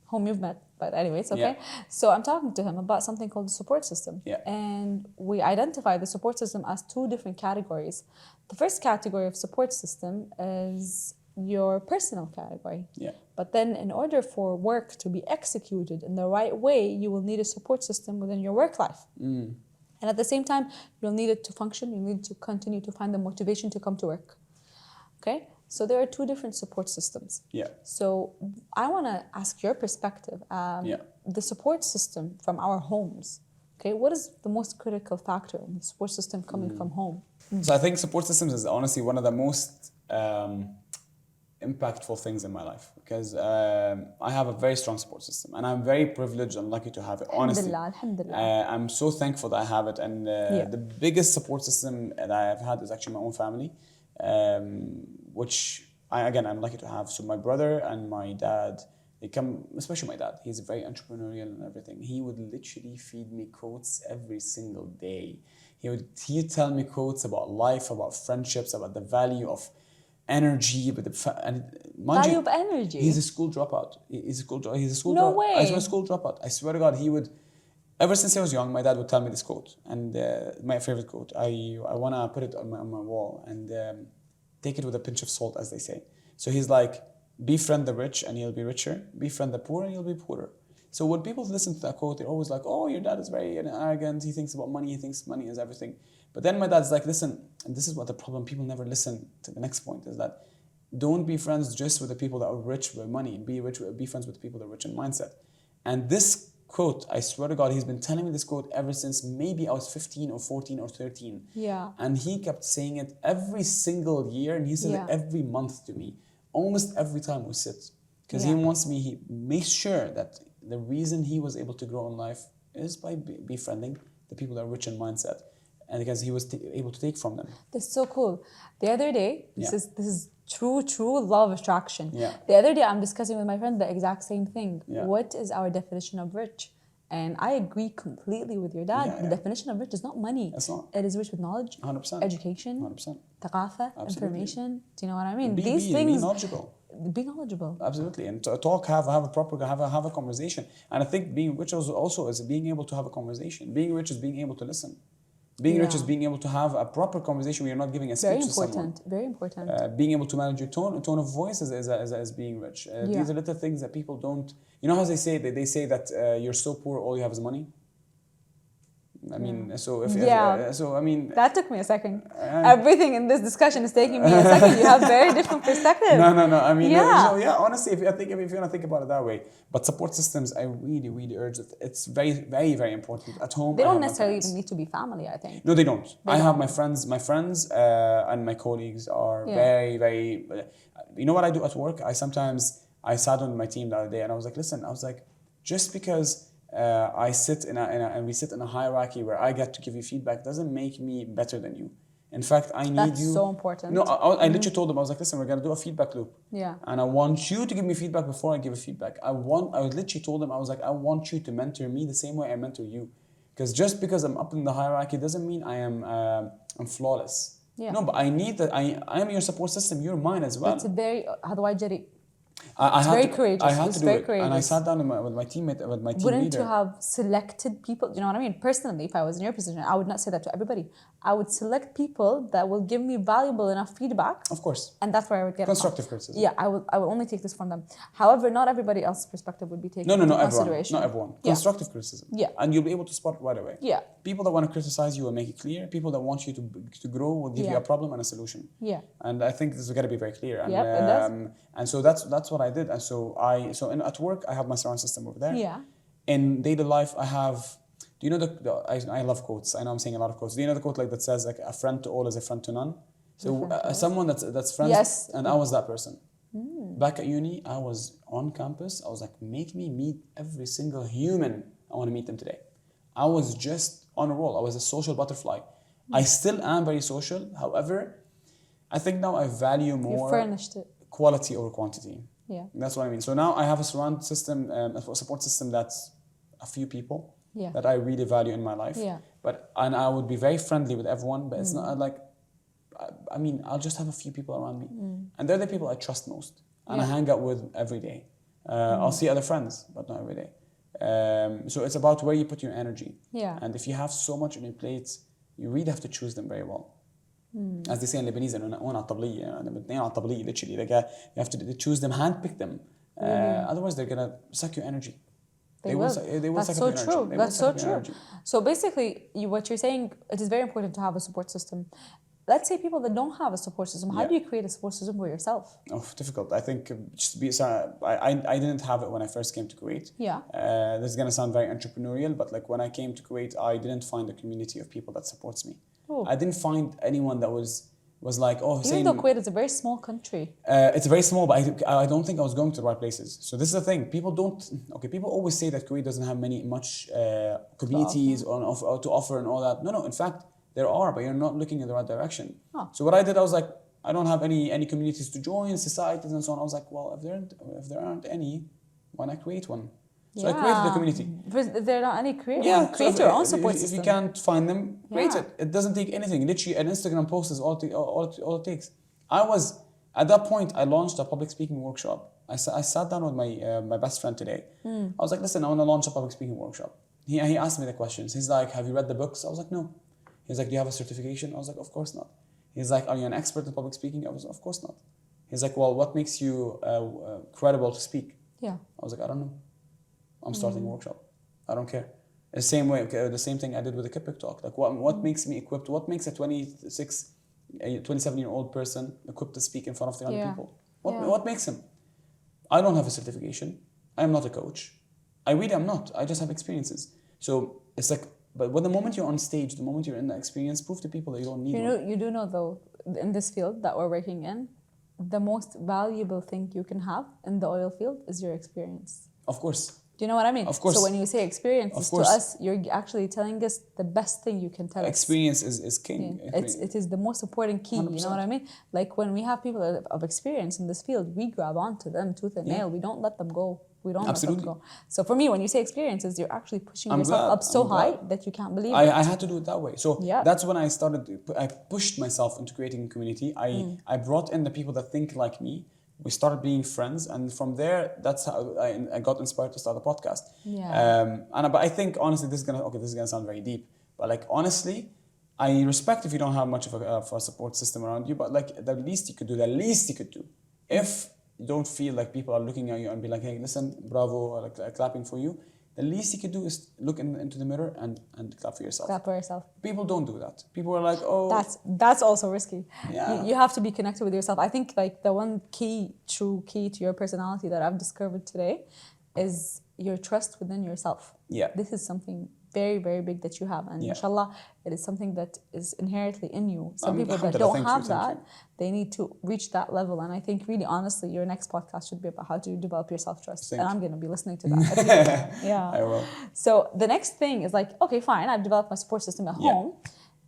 whom you've met, but anyways, okay. Yeah. So I'm talking to him about something called the support system. Yeah. And we identify the support system as two different categories. The first category of support system is your personal category. Yeah. But then in order for work to be executed in the right way, you will need a support system within your work life. And at the same time, you'll need it to function. You need to continue to find the motivation to come to work. Okay? So there are two different support systems. Yeah. So I want to ask your perspective. The support system from our homes. Okay, what is the most critical factor in the support system coming from home? So I think support systems is honestly one of the most impactful things in my life because I have a very strong support system and I'm very privileged and lucky to have it. Honestly, Alhamdulillah. I'm so thankful that I have it, and the biggest support system that I have had is actually my own family, which I'm lucky to have. So my brother and my dad, they come, especially my dad. He's very entrepreneurial and everything. He would literally feed me quotes every single day. He'd tell me quotes about life, about friendships, about the value of energy, but value of energy. He's a school dropout. He's a school No dropout. way. I swear, a school dropout. I swear to God, he would. Ever since I was young, my dad would tell me this quote, and my favorite quote. I wanna put it on my wall and take it with a pinch of salt, as they say. So he's like, befriend the rich and you'll be richer. Befriend the poor and you'll be poorer. So when people listen to that quote, they're always like, oh, your dad is very arrogant. He thinks about money. He thinks money is everything. But then my dad's like, listen, and this is what the problem, people never listen to the next point, is that don't be friends just with the people that are rich with money. Be friends with the people that are rich in mindset. And this quote, I swear to God, he's been telling me this quote ever since maybe I was 15 or 14 or 13. Yeah. And he kept saying it every single year, and he said it every month to me, almost every time we sit. Because he makes sure that the reason he was able to grow in life is by befriending the people that are rich in mindset. And because he was able to take from them. That's so cool. The other day, this is true law of attraction. Yeah. The other day, I'm discussing with my friend the exact same thing. Yeah. What is our definition of rich? And I agree completely with your dad. Yeah, the definition of rich is not money. It's not. It is rich with knowledge, 100%. Education, 100%. ثقافة, information. Do you know what I mean? Be knowledgeable. Be knowledgeable. Absolutely, and to talk, have a conversation. And I think being rich also is being able to have a conversation. Being rich is being able to listen. Being rich is being able to have a proper conversation where you're not giving a speech to someone. Very important. Being able to manage your tone of voice is being rich. These are little things that people don't. You know how they say that you're so poor, all you have is money. I mean, so I mean, that took me a second. Everything in this discussion is taking me a second. You have very different perspective. No. I mean, honestly, if you want to think about it that way, but support systems, I really urge it. It's very, very, very important at home. They don't necessarily even need to be family, I think. No, they don't. I have my friends, and my colleagues are very, very. You know what I do at work? I sat on my team the other day, and I was like, just because. We sit in a hierarchy where I get to give you feedback doesn't make me better than you. In fact, I need That's you. That's so important. No, I literally told them, I was like, listen, we're gonna do a feedback loop. Yeah. And I want you to give me feedback before I give a feedback. I literally told them, I was like, I want you to mentor me the same way I mentor you. Because just because I'm up in the hierarchy doesn't mean I'm flawless. Yeah. No, but I need that. I am your support system. You're mine as well. It's a very جريء. I had very to, courageous. I had to do it, courageous. and I sat down with my team leader. Wouldn't you have selected people? Do you know what I mean? Personally, if I was in your position, I would not say that to everybody. I would select people that will give me valuable enough feedback. Of course. And that's where I would get constructive criticism. Yeah, I will only take this from them. However, not everybody else's perspective would be taken into consideration. Not everyone. Constructive criticism. Yeah. And you'll be able to spot it right away. Yeah. People that want to criticize you will make it clear. People that want you to grow will give you a problem and a solution. Yeah. And I think this is got to be very clear. And, it does. And so that's what I did. And so at work I have my surround system over there. Yeah. In daily life I have. Do you know I love quotes. I know I'm saying a lot of quotes. Do you know the quote that says a friend to all is a friend to none? So someone that's friends. Yes. And I was that person. Back at uni, I was on campus. I was like, make me meet every single human. I want to meet them today. I was just on a roll. I was a social butterfly. I still am very social. However, I think now I value more You furnished it. quality over quantity. Yeah. That's what I mean. So now I have a surround system, a support system that's a few people. Yeah. that I really value in my life. Yeah. And I would be very friendly with everyone, but it's not like, I mean, I'll just have a few people around me. And they're the people I trust most. And I Yeah. hang out with every day. I'll see other friends, but not every day. So it's about where you put your energy. Yeah. And if you have so much on your plate, you really have to choose them very well. As they say in Lebanese, literally, like you have to choose them, handpick them. Otherwise, they're gonna suck your energy. They will. They will That's suck so up your true. energy. They will That's so suck up your true. energy. So basically, what you're saying, it is very important to have a support system. Let's say people that don't have a support system. How Yeah. do you create a support system for yourself? Oh, difficult. I think just to be sorry, I didn't have it when I first came to Kuwait. Yeah. This is gonna sound very entrepreneurial, but like when I came to Kuwait, I didn't find a community of people that supports me. Oh. I didn't find anyone that was like, oh, Hussain. Even though Kuwait is a very small country. It's very small, but I don't think I was going to the right places. So this is the thing. People always say that Kuwait doesn't have much communities or to offer and all that. No, in fact, there are, but you're not looking in the right direction. Oh. So what I did, I was like, I don't have any communities to join, societies and so on. I was like, well, if there aren't any, why not create one? So I created a community. If there are not any create So your own support if system. you can't find them, create Yeah. it. It doesn't take anything. Literally, an Instagram post is all it takes. At that point, I launched a public speaking workshop. I sat down with my best friend today. I was like, listen, I want to launch a public speaking workshop. He asked me the questions. He's like, have you read the books? I was like, no. He's like, do you have a certification? I was like, of course not. He's like, are you an expert in public speaking? I was, of course not. He's like, well, what makes you credible to speak? Yeah. I was like, I don't know. I'm starting a workshop. I don't care. The same way, the same thing I did with the Kipik talk. Like, what makes me equipped? What makes a 27-year-old person equipped to speak in front of 300 people? What makes him? I don't have a certification. I am not a coach. I really am not. I just have experiences. So it's like, but when the moment you're on stage, the moment you're in the experience, prove to people that you don't need one. You do know though, in this field that we're working in, the most valuable thing you can have in the oil field is your experience. Of course. Do you know what I mean? Of course. So when you say experiences, to us, you're actually telling us the best thing you can tell us. Experience is king. Yeah. It is the most important key, 100%. you know what I mean? Like when we have people of experience in this field, we grab onto them tooth and nail. We don't let them go. We don't Absolutely. let them go. So for me, when you say experiences, you're actually pushing I'm yourself glad. up so I'm high glad. that you can't believe it. I had to do it that way. So Yeah. that's when I pushed myself into creating a community. I brought in the people that think like me. We started being friends, and from there, that's how I got inspired to start a podcast. Yeah. But I think honestly, this is gonna sound very deep. But like honestly, I respect if you don't have much of a support system around you. But like the least you could do, if you don't feel like people are looking at you and be like, hey, listen, bravo, or like clapping for you. The least you could do is look into the mirror and clap for yourself. Clap for yourself. People don't do that. People are like, oh, That's also risky. Yeah. You have to be connected with yourself. I think like the one true key to your personality that I've discovered today is your trust within yourself. Yeah. This is something very, very big that you have. And inshallah, it is something that is inherently in you. Some people that don't have that, they need to reach that level. And I think really honestly, your next podcast should be about how to develop your self-trust. And I'm going to be listening to that. Yeah. I will. So the next thing is like, okay, fine, I've developed my support system at home.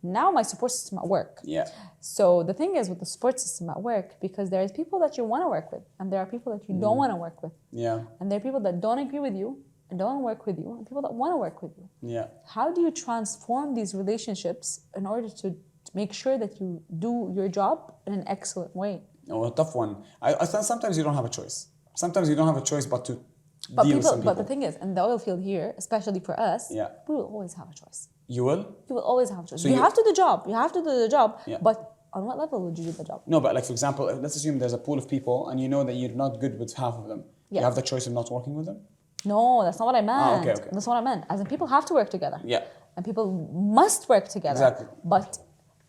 Now my support system at work. Yeah. So the thing is with the support system at work, because there is people that you want to work with and there are people that you don't want to work with. Yeah. And there are people that don't agree with you and don't work with you and people that want to work with you. Yeah. How do you transform these relationships in order to make sure that you do your job in an excellent way? Oh, a tough one. I think sometimes you don't have a choice. Sometimes you don't have a choice but to deal with some people. But the thing is, in the oil field here, especially for us, we will always have a choice. You will? You will always have a choice. So you have to do the job. You have to do the job. Yeah. But on what level would you do the job? No, but like for example, let's assume there's a pool of people and you know that you're not good with half of them. Yeah. You have the choice of not working with them? No, that's not what I meant. Okay. That's not what I meant. As in, people have to work together. Yeah. And people must work together. Exactly. But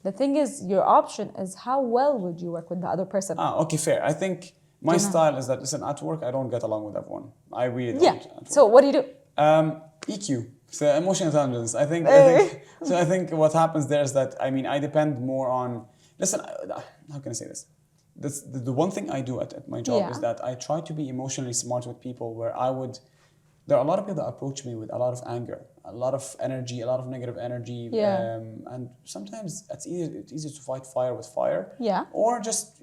the thing is, your option is how well would you work with the other person? Okay, fair. I think my style is that, listen, at work, I don't get along with everyone. I really don't. Yeah. So what do you do? EQ. So emotional intelligence. I think what happens there is that, I depend more on, listen, how can I say this? The one thing I do at my job is that I try to be emotionally smart with people where there are a lot of people that approach me with a lot of anger, a lot of energy, a lot of negative energy. Yeah. And sometimes it's easier to fight fire with fire. Yeah. Or just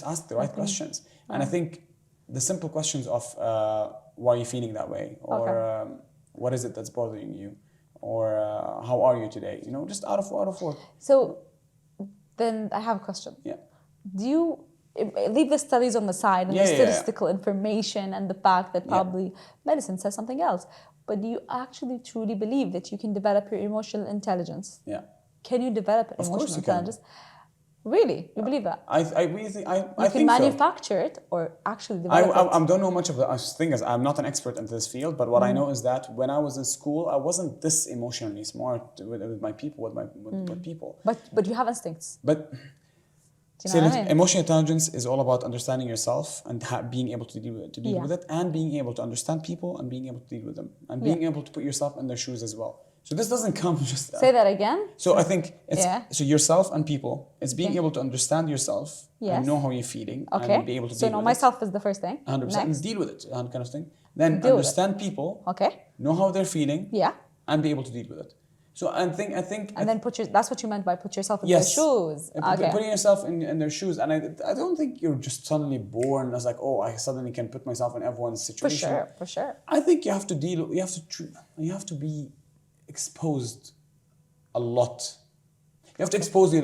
ask the right questions. And I think the simple questions of why are you feeling that way? Or what is it that's bothering you, or how are you today? You know, just out of work. So then I have a question. Yeah. Do you leave the studies on the side and Yeah, the yeah, yeah. statistical information and the fact that Yeah. probably medicine says something else, but do you actually truly believe that you can develop your emotional intelligence? Yeah. Can you develop Of course emotional you can. intelligence? Really? You believe that? I really think I You can think so. manufacture it or actually develop it? I don't know much of the thing is I'm not an expert in this field, but what I know is that when I was in school, I wasn't this emotionally smart with my people, with people. But you have instincts. But Do you see, know what I mean? emotional intelligence is all about understanding yourself and being able to deal Yeah. with it, and being able to understand people and being able to deal with them, and being able to put yourself in their shoes as well. So this doesn't come just. Say that again. So I think it's Yeah. so yourself and people. It's being Okay. able to understand yourself Yes. and know how you're feeling Okay. and be able to So deal know with myself is the first thing. it. 100%. And Next. deal with it, kind of thing. Then Deal with it. understand people, Okay. know how they're feeling, Yeah. and be able to deal with it. So I think And then that's what you meant by put yourself in yes, their shoes. Okay. putting yourself in their shoes, and I don't think you're just suddenly born as like, oh, I suddenly can put myself in everyone's For situation. sure. For sure. I think you have to deal. You have to be exposed a lot. You have to expose you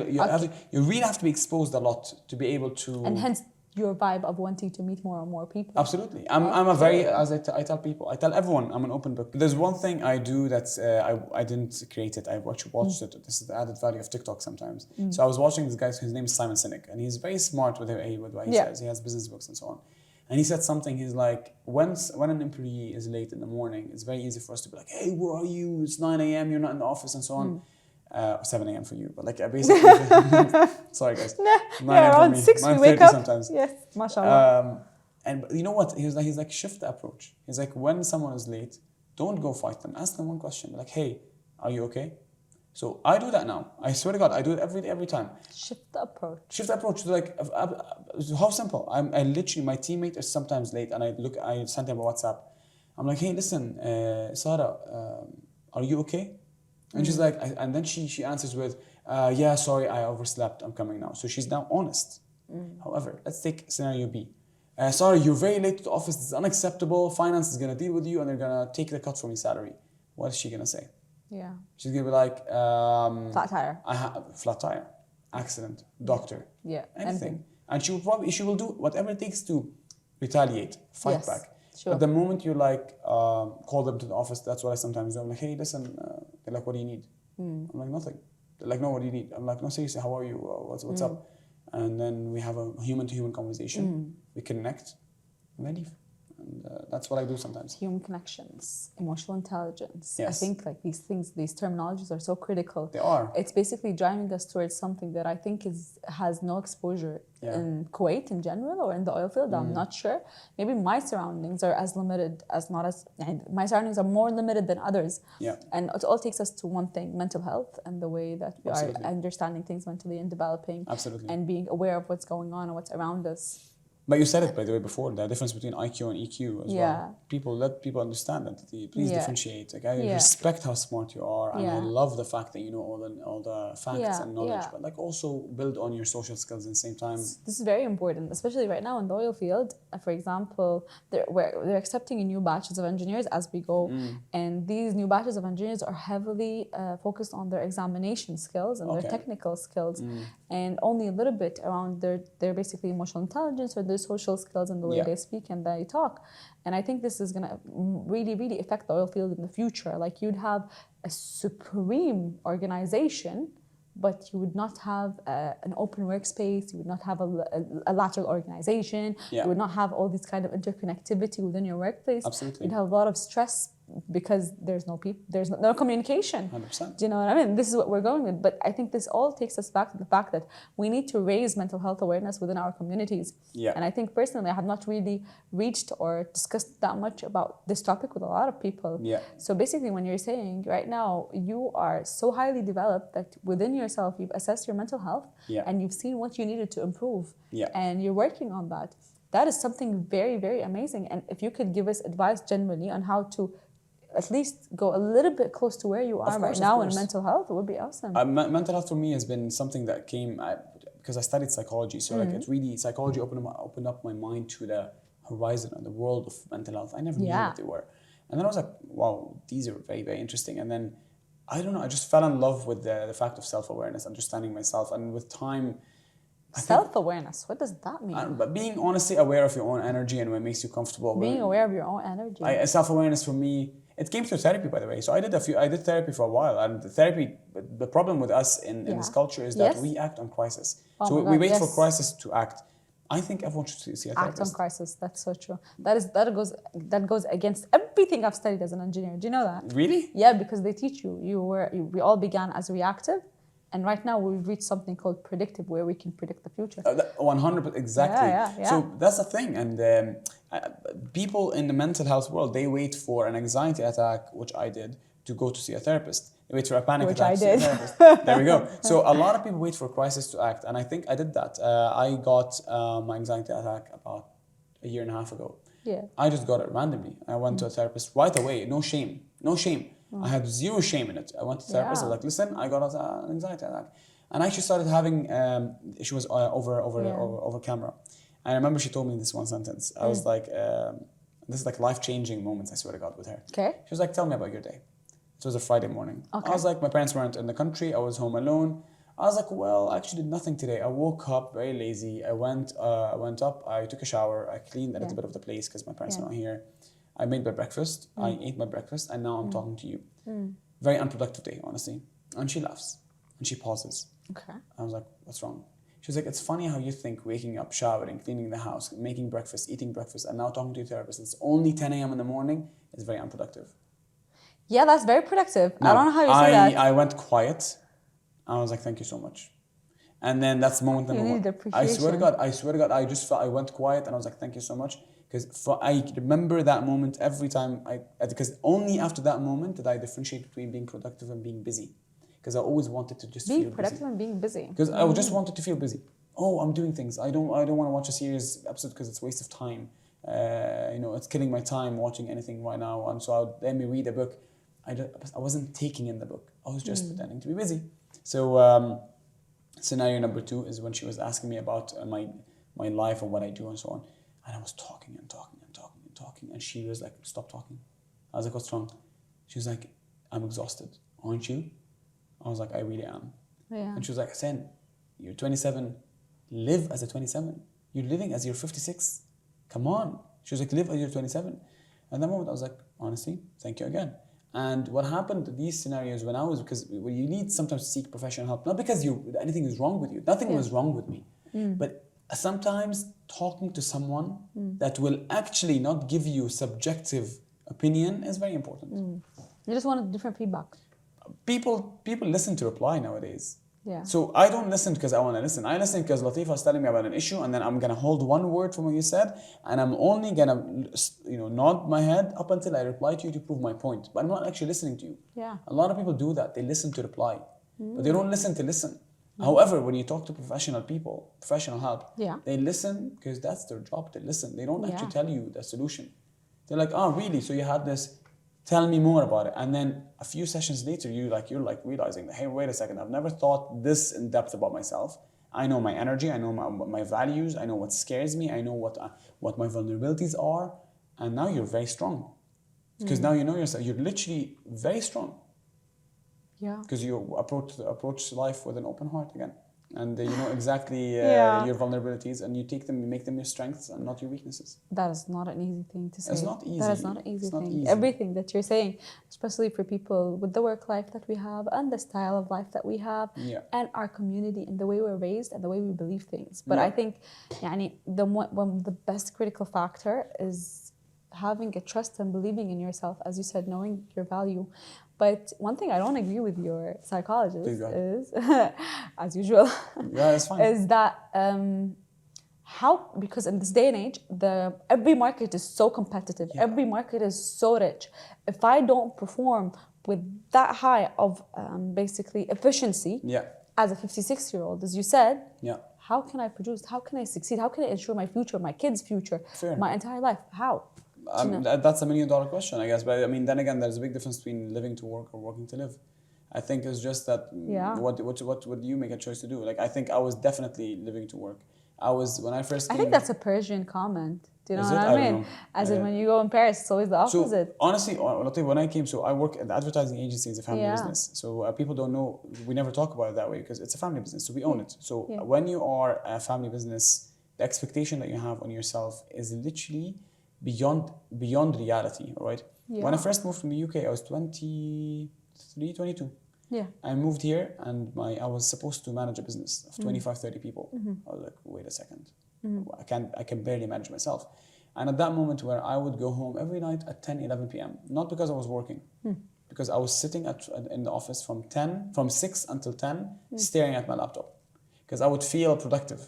really have to be exposed a lot to be able to. And hence your vibe of wanting to meet more and more people. Absolutely. I'm a very, as I tell people, I tell everyone, I'm an open book. There's one thing I do that's, I didn't create it, I actually watched it. This is the added value of TikTok sometimes. So I was watching this guy, his name is Simon Sinek, and he's very smart with what he says. He has business books and so on. And he said something, he's like, when an employee is late in the morning, it's very easy for us to be like, hey, where are you? It's 9 a.m., you're not in the office and so on. 7 a.m. for you, but like basically, sorry guys. 9 a.m. around for me. 6 we wake up. Sometimes. Yes, mashallah. And you know what? He's like shift the approach. He's like, when someone is late, don't go fight them. Ask them one question. Be like, hey, are you okay? So I do that now. I swear to God, I do it every time. Shift the approach. Shift the approach to like how simple. I literally, my teammate is sometimes late, and I sent him a WhatsApp. I'm like, hey, listen, Sarah, are you okay? And she's like, and then she answers with, yeah, sorry, I overslept. I'm coming now. So she's now honest. However, let's take scenario B. Sorry, you're very late to the office. This is unacceptable. Finance is gonna deal with you, and they're gonna take the cut from your salary. What is she gonna say? Yeah. She's gonna be like, Flat tire. Flat tire, accident, doctor, Yeah. anything. And she will do whatever it takes to retaliate, fight Yes, back. sure. But the moment you like call them to the office, that's what I sometimes do. I'm like, hey, listen, they're like, what do you need? I'm like, nothing. They're like, no, what do you need? I'm like, no, seriously, how are you? What's up? And then we have a human-to-human conversation. We connect, and I leave. And that's what I do sometimes. Human connections, emotional intelligence. I Yes. think like these terminologies are so critical. They are. It's basically driving us towards something that I think has no exposure in Kuwait in general or in the oil field. I'm not sure. Maybe my surroundings are as limited as not as my surroundings are more limited than others. Yeah. And it all takes us to one thing: mental health and the way that we Absolutely. are understanding things mentally and developing. Absolutely. And being aware of what's going on and what's around us. But you said it, by the way, before, the difference between IQ and EQ as well. Let people understand that. Please differentiate. Like, I respect how smart you are, and I love the fact that you know all the facts and knowledge, but like also build on your social skills at the same time. This is very important, especially right now in the oil field. For example, they're accepting new batches of engineers as we go, and these new batches of engineers are heavily focused on their examination skills and their technical skills, and only a little bit around their basically emotional intelligence or their social skills and the way they speak and they talk. And I think this is going to really, really affect the oil field in the future. Like, you'd have a supreme organization, but you would not have an open workspace. You would not have a lateral organization. You would not have all this kind of interconnectivity within your workplace. Absolutely. You'd have a lot of stress because there's no communication. 100%. Do you know what I mean? This is what we're going with. But I think this all takes us back to the fact that we need to raise mental health awareness within our communities. Yeah. And I think personally, I have not really reached or discussed that much about this topic with a lot of people. Yeah. So basically, when you're saying right now, you are so highly developed that within yourself, you've assessed your mental health and you've seen what you needed to improve. And you're working on that. That is something very, very amazing. And if you could give us advice generally on how to at least go a little bit close to where you are right now in mental health, it would be awesome. Mental health for me has been something that came because I studied psychology. So like it's really, psychology opened up my mind to the horizon and the world of mental health. I never knew what they were. And then I was like, wow, these are very, very interesting. And then, I don't know, I just fell in love with the fact of self-awareness, understanding myself. And with time, I think, Self-awareness, what does that mean? but being honestly aware of your own energy and what makes you comfortable. Being aware of your own energy. Self-awareness for me, it came through therapy, by the way. So I did therapy for a while. And the therapy, the problem with us in this culture is that we act on crisis. Oh so my we God, wait for yes. crisis to act. I think everyone should see a Act on therapist. crisis. That's so true. That goes against everything I've studied as an engineer. Do you know that? Really? Yeah, because they teach you. We all began as reactive, and right now we've reached something called predictive, where we can predict the future. 100%, exactly. Yeah. So that's the thing. And people in the mental health world, they wait for an anxiety attack, which I did, to go to see a therapist. They wait for a panic Which attack I to see a did. therapist. There we go. So a lot of people wait for a crisis to act. And I think I did that. I got my anxiety attack about a year and a half ago. Yeah. I just got it randomly. I went to a therapist right away. No shame. No shame. I had zero shame in it. I went to the therapist. I was like, listen, I got an anxiety attack. And I actually started having, she was over camera. And I remember she told me this one sentence. I was like, this is like life-changing moments, I swear to God, with her. Okay. She was like, tell me about your day. It was a Friday morning. Okay. I was like, my parents weren't in the country. I was home alone. I was like, well, I actually did nothing today. I woke up very lazy. I went up. I took a shower. I cleaned a little bit of the place because my parents are not here. I made my breakfast. I ate my breakfast. And now I'm talking to you. Very unproductive day, honestly. And she laughs. And she pauses. Okay. I was like, what's wrong? She was like, it's funny how you think waking up, showering, cleaning the house, making breakfast, eating breakfast, and now talking to your therapist, it's only 10 a.m. in the morning, is very unproductive. Yeah, that's very productive. No, I don't know how you say that. I went quiet. I was like, thank you so much. And then that's the moment number one. I swear to God, I just felt, I went quiet and I was like, thank you so much. Because I remember that moment every time because only after that moment did I differentiate between being productive and being busy. Because I always wanted to just feel busy. Being productive and being busy. Because I just wanted to feel busy. Oh, I'm doing things. I don't want to watch a series episode because it's a waste of time. It's killing my time watching anything right now. And so let me read a book. I wasn't taking in the book. I was just pretending to be busy. So scenario number 2 is when she was asking me about my life and what I do and so on. And I was talking. And she was like, stop talking. I was like, what's wrong? She was like, I'm exhausted. Aren't you? I was like, I really am. Yeah. And she was like, Hussain, you're 27. Live as a 27. You're living as you're 56. Come on. She was like, live as you're 27. And that moment I was like, honestly, thank you again. And what happened in these scenarios because you need sometimes to seek professional help, not because anything is wrong with you. Nothing was wrong with me. But sometimes talking to someone that will actually not give you subjective opinion is very important. You just wanted different feedback. People listen to reply nowadays. Yeah. So I don't listen because I want to listen. I listen because Latifa is telling me about an issue, and then I'm gonna hold one word from what you said, and I'm only gonna nod my head up until I reply to you to prove my point. But I'm not actually listening to you. Yeah. A lot of people do that. They listen to reply, but they don't listen to listen. However, when you talk to professional people, professional help, they listen because that's their job. They listen. They don't actually tell you the solution. They're like, oh, really? So you had this. Tell me more about it. And then a few sessions later, you're realizing that, hey, wait a second, I've never thought this in depth about myself. I know my energy, I know my values, I know what scares me, I know what my vulnerabilities are. And now you're very strong. Because now you know yourself, you're literally very strong. Yeah. Because you approach life with an open heart again. And you know exactly your vulnerabilities, and you make them your strengths and not your weaknesses. That is not an easy thing to say. It's not easy. That is not an easy It's not thing. easy. Everything that you're saying, especially for people with the work life that we have and the style of life that we have, and our community and the way we're raised and the way we believe things. But I think, the best critical factor is having a trust and believing in yourself, as you said, knowing your value. But one thing I don't agree with your psychologist is, as usual, that's fine. is that because in this day and age, every market is so competitive, every market is so rich. If I don't perform with that high of basically efficiency, as a 56-year-old, as you said, how can I produce? How can I succeed? How can I ensure my future, my kids' future, my entire life? How? That's $1 million question, I guess. But I mean, then again, there's a big difference between living to work or working to live. I think it's just that what do you make a choice to do? Like, I think I was definitely living to work. when I first I came. think that's a Persian comment. Do you know Is what it? I I don't mean? know. As in when you go in Paris, it's always the So opposite. honestly, Latif, when I came, so I work at the advertising agency. It's a family Yeah. business. So people don't know. We never talk about it that way because it's a family business. So we own it. So Yeah. when you are a family business, the expectation that you have on yourself is literally beyond reality. All right. When I Yeah. first moved from the UK, I was 23, 22. Yeah. I moved here and I was supposed to manage a business of 25, 30 people. I was like, wait a second. I can barely manage myself. And at that moment where I would go home every night at 10, 11 p.m., not because I was working, because I was sitting in the office from 6 until 10, staring at my laptop. Because I would feel productive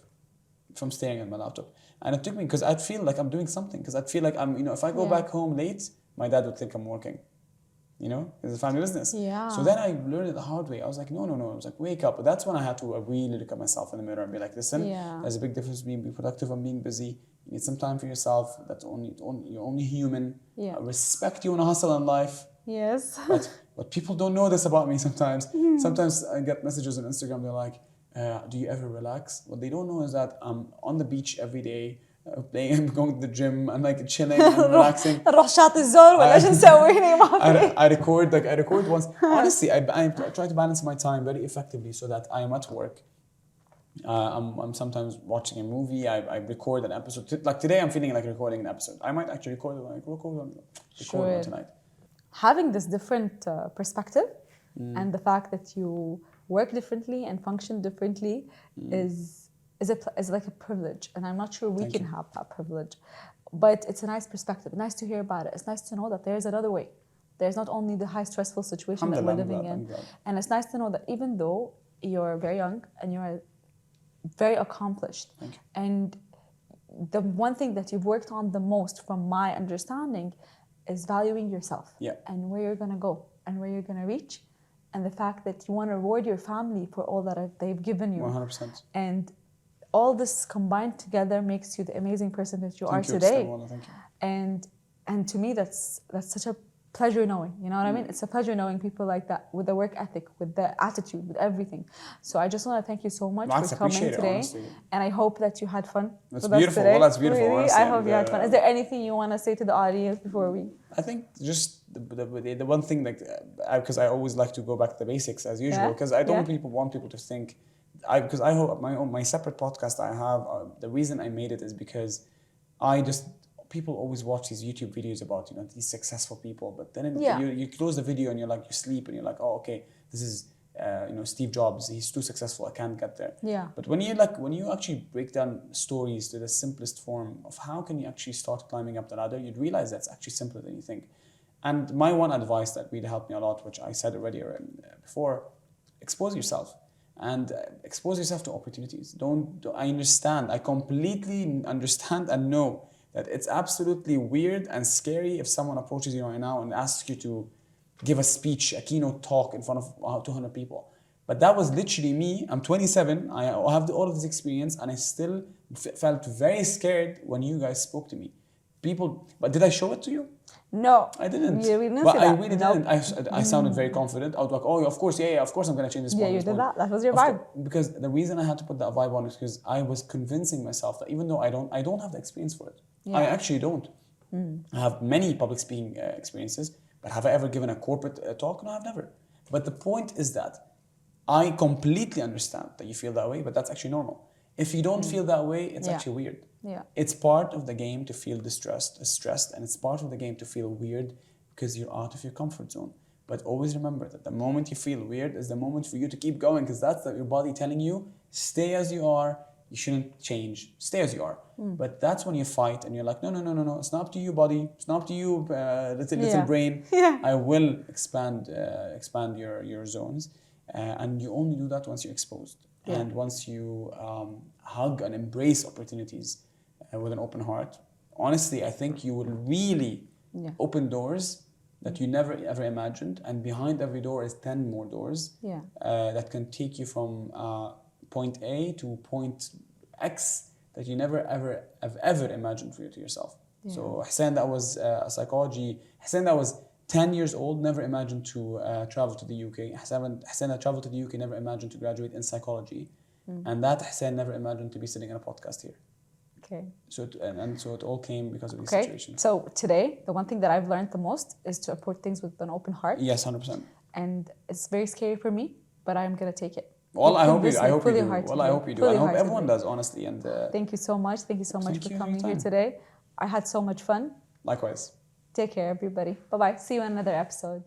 from staring at my laptop. And it took me, because I'd feel like I'm doing something, because I'd feel like if I go back home late, my dad would think I'm working. It's a family business. Yeah. So then I learned it the hard way. I was like, no. I was like, wake up. But that's when I had to really look at myself in the mirror and be like, listen, Yeah. there's a big difference between being productive and being busy. You need some time for yourself. You're only human. Yeah. I respect you in a hustle in life. Yes. But people don't know this about me sometimes. Sometimes I get messages on Instagram. They're like, do you ever relax? What they don't know is that I'm on the beach every day. Playing, going to the gym and like chilling and relaxing. نروح شاطئ الزور ولا شو نسوي هنا ما في. I record once. Honestly, I try to balance my time very effectively so that I am at work. I'm sometimes watching a movie. I record an episode. Like today, I'm feeling like recording an episode. I might actually record one tonight. Having this different perspective and the fact that you work differently and function differently is like a privilege, and I'm not sure we can have that privilege, but it's a nice perspective. Nice to hear about it. It's nice to know that there's another way. There's not only the high stressful situation that we're living in, and it's nice to know that even though you're very young and you're very accomplished, and the one thing that you've worked on the most, from my understanding, is valuing yourself and where you're gonna go and where you're gonna reach, and the fact that you want to reward your family for all that they've given you. 100%. And all this combined together makes you the amazing person that you are today. Thank you. And to me, that's such a pleasure knowing. You know what I mean? It's a pleasure knowing people like that, with the work ethic, with the attitude, with everything. So I just want to thank you so much for coming today. And I hope that you had fun. That's beautiful. Well, that's beautiful. Really, I hope you had fun. Is there anything you want to say to the audience before we? I think just the one thing, like, because I always like to go back to the basics as usual, because I don't want people to think. Because I hope my separate podcast I have, the reason I made it is because people always watch these YouTube videos about these successful people, but then you close the video and you're like, you sleep and you're like, oh, okay, this is Steve Jobs, he's too successful, I can't get there. Yeah. But when you actually break down stories to the simplest form of how can you actually start climbing up the ladder, you'd realize that's actually simpler than you think. And my one advice that really helped me a lot, which I said already before, expose yourself. And expose yourself to opportunities. I understand. I completely understand and know that it's absolutely weird and scary if someone approaches you right now and asks you to give a speech, a keynote talk in front of 200 people. But that was literally me. I'm 27. I have all of this experience, and I still felt very scared when you guys spoke to me. But did I show it to you? No, I didn't. You didn't but I really didn't. I sounded very confident. I was like, oh, of course, of course I'm going to change this. Yeah, you did that. That was your vibe. Because the reason I had to put that vibe on is because I was convincing myself that even though I don't have the experience for it. I actually don't. I have many public speaking experiences, but have I ever given a corporate talk? No, I've never. But the point is that I completely understand that you feel that way, but that's actually normal. If you don't feel that way, it's actually weird. Yeah. It's part of the game to feel stressed, and it's part of the game to feel weird because you're out of your comfort zone. But always remember that the moment you feel weird is the moment for you to keep going, because that's your body telling you, stay as you are, you shouldn't change, stay as you are. But that's when you fight and you're like, no, it's not up to you, body, it's not up to you, little brain. I will expand your zones. And you only do that once you're exposed. And once you hug and embrace opportunities with an open heart, honestly, I think you will really open doors that you never ever imagined. And behind every door is 10 more doors that can take you from point A to point X that you never ever imagined to yourself. So Hussain, that was Hussain that was 10 years old, never imagined to travel to the UK. Hussain that traveled to the UK, never imagined to graduate in psychology. And that Hussain never imagined to be sitting in a podcast here. Okay. So it all came because of these Okay. situations. So today, the one thing that I've learned the most is to approach things with an open heart. Yes, 100%. And it's very scary for me, but I'm gonna take it. Well, I hope you do. Well, I hope you do. I hope everyone does, honestly. And thank you so much. Thank you so much thank for you for your coming here time. today. I had so much fun. Likewise. Take care, everybody. Bye bye. See you in another episode.